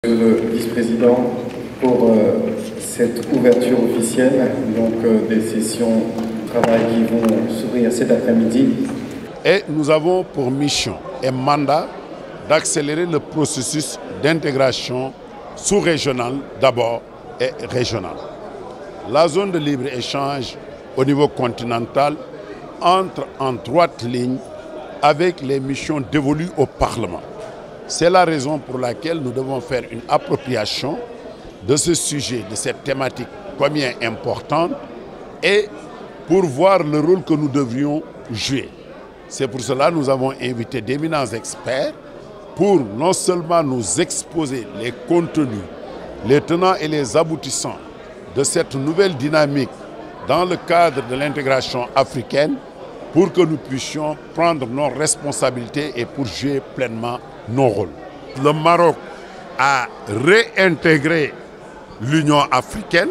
Le vice-président pour cette ouverture officielle des sessions de travail qui vont s'ouvrir cet après-midi. Et nous avons pour mission et mandat d'accélérer le processus d'intégration sous-régionale d'abord et régionale. La zone de libre-échange au niveau continental entre en droite ligne avec les missions dévolues au Parlement. C'est la raison pour laquelle nous devons faire une appropriation de ce sujet, de cette thématique combien importante et pour voir le rôle que nous devrions jouer. C'est pour cela que nous avons invité d'éminents experts pour non seulement nous exposer les contenus, les tenants et les aboutissants de cette nouvelle dynamique dans le cadre de l'intégration africaine pour que nous puissions prendre nos responsabilités et pour jouer pleinement nos rôles. Le Maroc a réintégré l'Union africaine.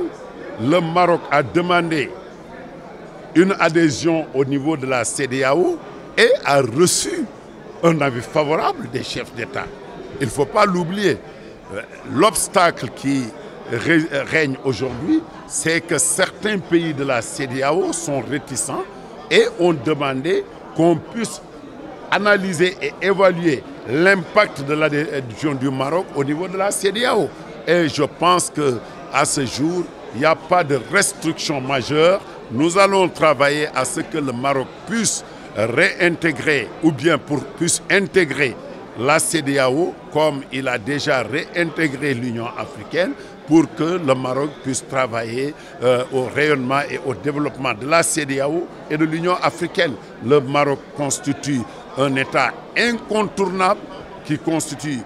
Le Maroc a demandé une adhésion au niveau de la CEDEAO et a reçu un avis favorable des chefs d'État. Il ne faut pas l'oublier. L'obstacle qui règne aujourd'hui, c'est que certains pays de la CEDEAO sont réticents et ont demandé qu'on puisse analyser et évaluer l'impact de l'adhésion du Maroc au niveau de la CEDEAO. Et je pense qu'à ce jour, il n'y a pas de restriction majeure. Nous allons travailler à ce que le Maroc puisse réintégrer ou bien puisse intégrer la CEDEAO comme il a déjà réintégré l'Union africaine pour que le Maroc puisse travailler au rayonnement et au développement de la CEDEAO et de l'Union africaine. Le Maroc constitue un État incontournable qui constitue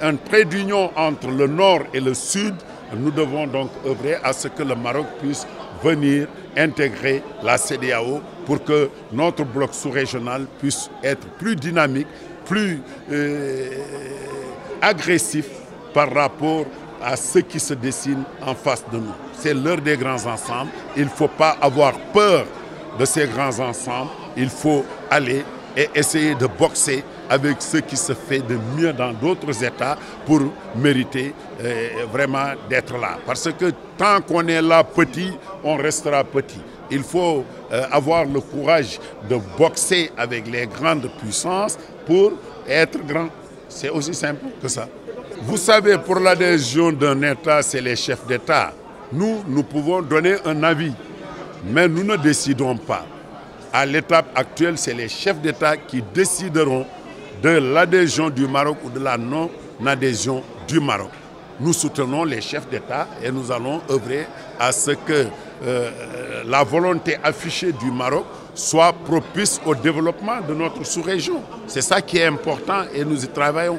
un trait d'union entre le nord et le sud. Nous devons donc œuvrer à ce que le Maroc puisse venir intégrer la CEDEAO pour que notre bloc sous-régional puisse être plus dynamique, plus agressif par rapport à ce qui se dessine en face de nous. C'est l'heure des grands ensembles. Il ne faut pas avoir peur de ces grands ensembles. Il faut aller et essayer de boxer avec ce qui se fait de mieux dans d'autres États pour mériter vraiment d'être là. Parce que tant qu'on est là petit, on restera petit. Il faut avoir le courage de boxer avec les grandes puissances pour être grand. C'est aussi simple que ça. Vous savez, pour l'adhésion d'un État, c'est les chefs d'État. Nous pouvons donner un avis, mais nous ne décidons pas. À l'étape actuelle, c'est les chefs d'État qui décideront de l'adhésion du Maroc ou de la non-adhésion du Maroc. Nous soutenons les chefs d'État et nous allons œuvrer à ce que la volonté affichée du Maroc soit propice au développement de notre sous-région. C'est ça qui est important et nous y travaillons.